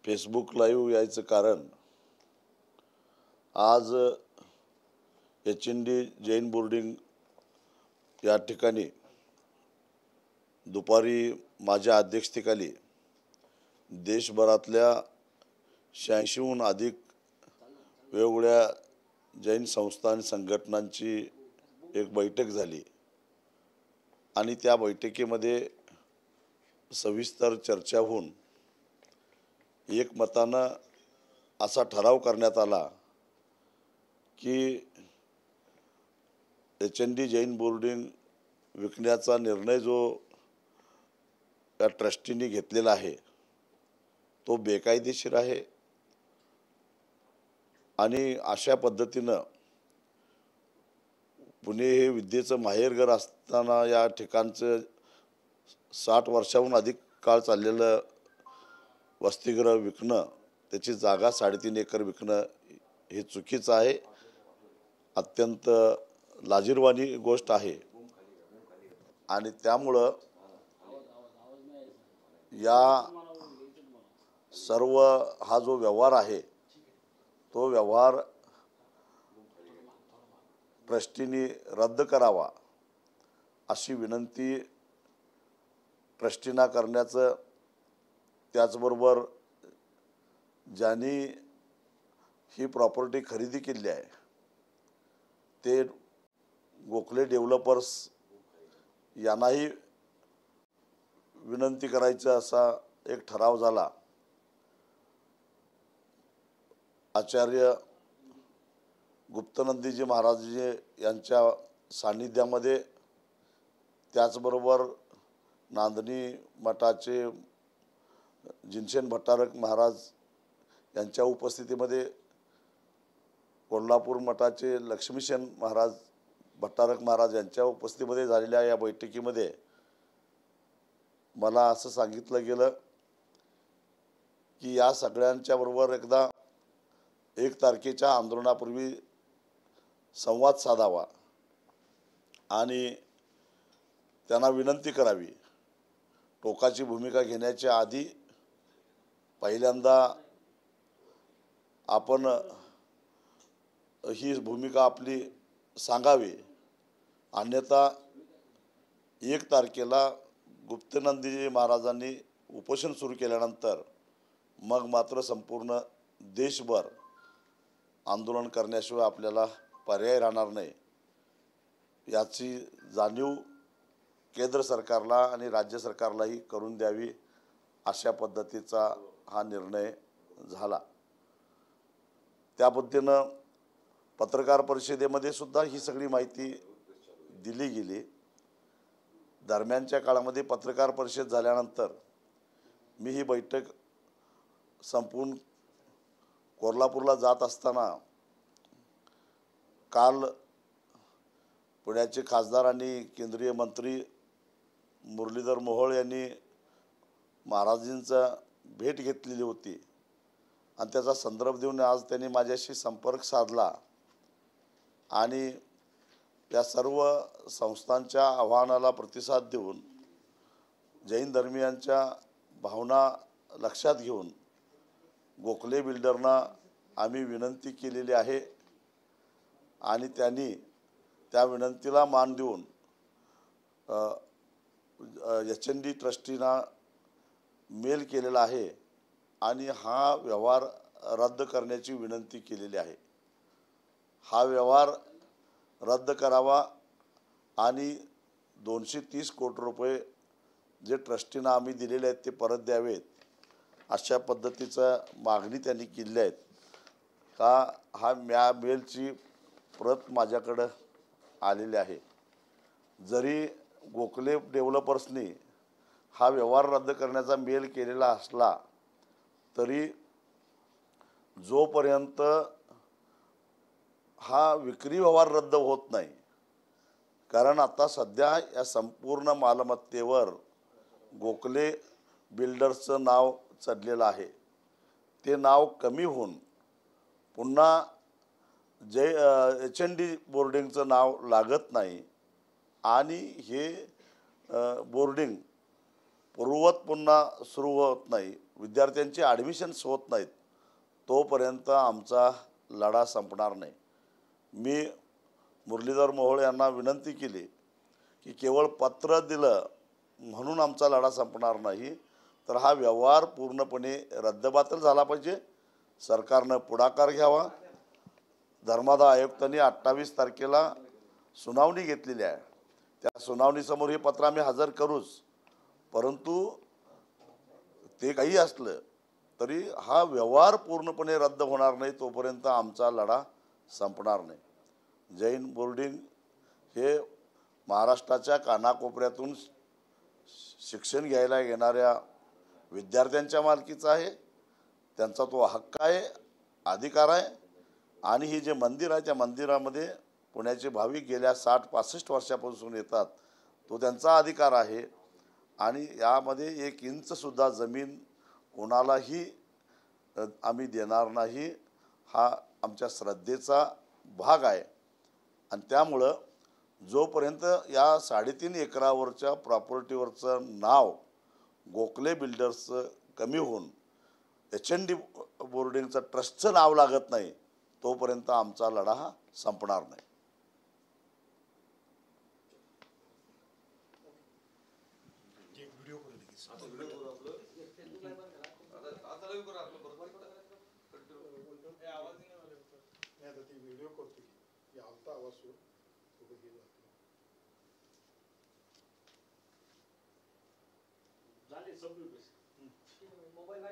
Facebook live यायचं कारण आज HND जैन बोर्डिंग या ठिकाणी दुपारी माझ्या अध्यक्षतेखाली देशभरातल्या 86हून अधिक वेगवेगळ्या जैन संस्था आणि संघटनांची एक बैठक झाली आणि त्या बैठकीमध्ये सविस्तर चर्चा होऊन एकमतानं असा ठराव करण्यात आला की HND जैन बोर्डिंग विकण्याचा निर्णय जो त्या ट्रस्टीने घेतलेला आहे तो बेकायदेशीर आहे आणि अशा पद्धतीनं पुणे हे विद्येचं माहेरघर असताना या ठिकाणचं 60 वर्षाहून अधिक काळ चाललेलं वसतिगृह विकणं, त्याची जागा 3.5 एकर विकणं हे चुकीचं आहे, अत्यंत लाजिरवाणी गोष्ट आहे। आणि त्यामुळं या सर्व हा जो व्यवहार आहे तो व्यवहार ट्रस्टीने रद्द करावा अशी विनंती ट्रस्टींना करण्याचं, त्याचबरोबर ज्यांनी ही प्रॉपर्टी खरेदी केली आहे ते गोखले डेव्हलपर्स यांनाही विनंती करायचा असा एक ठराव झाला। आचार्य गुप्तनंदीजी महाराजजी यांच्या सान्निध्यामध्ये, त्याचबरोबर नांदणी मठाचे जिनसेन भट्टारक महाराज यांच्या उपस्थितीमध्ये, कोल्हापूर मठाचे लक्ष्मीसेन महाराज भट्टारक महाराज यांच्या उपस्थितीमध्ये झालेल्या या बैठकीमध्ये मला असं सांगितलं गेलं की या सगळ्यांच्या बरोबर एकदा 1 तारखेच्या आंदोलनापूर्वी संवाद साधावा आणि त्यांना विनंती करावी। टोकाची भूमिका घेण्याच्या आधी पहिल्यांदा आपण ही भूमिका आपली सांगावी, अन्यथा 1 तारखेला गुप्तनंदीजी महाराजांनी उपोषण सुरू केल्यानंतर मग मात्र संपूर्ण देशभर आंदोलन करण्याशिवाय आपल्याला पर्याय राहणार नाही, याची जाणीव केंद्र सरकारला आणि राज्य सरकारलाही करून द्यावी अशा पद्धतीचा हा निर्णय झाला। त्या पद्धतीनं पत्रकार परिषदेमध्ये सुद्धा ही सगळी माहिती दिली गेली। दरम्यानच्या काळामध्ये पत्रकार परिषद झाल्यानंतर मी ही बैठक संपून कोल्हापूरला जात असताना काल पुण्याचे खासदार आणि केंद्रीय मंत्री मुरलीधर मोहोळ यांनी महाराजांचा भेट घेतलेली होती आणि त्याचा संदर्भ देऊन आज त्यांनी माझ्याशी संपर्क साधला आणि या सर्व संस्थांच्या आव्हानाला प्रतिसाद देऊन जैन धर्मीयांच्या भावना लक्षात घेऊन गोखले बिल्डरना आम्ही विनंती केलेली आहे आणि त्यांनी त्या विनंतीला मान देऊन HND ट्रस्टींना मेल केलेला आहे आणि हा व्यवहार रद्द करण्याची विनंती केलेली आहे। हा व्यवहार रद्द करावा आणि 230 कोटी रुपये जे ट्रस्टींना आम्ही दिलेले आहेत ते परत द्यावेत अशा पद्धतीचा मागणी त्यांनी केली आहे। का हा मेलची प्रत माझ्याकडे आलेली आहे। जरी गोखले डेव्हलपर्सनी हा व्यवहार रद्द करण्याचा मेल केलेला असला तरी जोपर्यंत हा विक्री व्यवहार रद्द होत नाही, कारण आता सध्या या संपूर्ण मालमत्तेवर गोखले बिल्डर्सचं नाव चढलेलं आहे, ते नाव कमी होऊन पुन्हा HND बोर्डिंगचं नाव लागत नाही आणि हे बोर्डिंग पूर्ववत पुन्हा सुरू होत नाही। विद्यार्थ्यांचे ॲडमिशन्स होत नाहीत तोपर्यंत आमचा लढा संपणार नाही. मी मुरलीधर मोहोळ यांना विनंती केली की केवळ पत्र दिलं म्हणून आमचा लढा संपणार नाही, तर हा व्यवहार पूर्णपणे रद्दबातल झाला पाहिजे. सरकारनं पुढाकार घ्यावा. धर्मादाय आयुक्तांनी 28 तारखेला सुनावणी घेतलेली आहे. त्या सुनावणीसमोर हे पत्र आम्ही हजर करूच, परंतु ते काही असलं तरी हा व्यवहार पूर्णपणे रद्द होणार नाही तोपर्यंत आमचा लढा संपणार नाही. जैन बोर्डिंग हे महाराष्ट्राच्या कानाकोपऱ्यातून शिक्षण घ्यायला येणाऱ्या विद्यार्थ्यांच्या मालकीचा आहे. त्यांचा तो हक्क आहे, अधिकार आहे. आणि हे जे मंदिर आहे त्या मंदिरामध्ये पुण्याचे भाविक गेल्या 60-65 वर्षापासून येतात, तो त्यांचा अधिकार आहे. आणि यामध्ये 1 इंचसुद्धा जमीन कोणालाही आम्ही देणार नाही, हा आमच्या श्रद्धेचा भाग आहे. आणि त्यामुळं जोपर्यंत या 3.5 एकरावरच्या प्रॉपर्टीवरचं नाव गोखले बिल्डर्सचं कमी होऊन HND बोर्डिंगचं ट्रस्टचं नाव लागत नाही तोपर्यंत आमचा लढा हा संपणार नाही. मोबाईल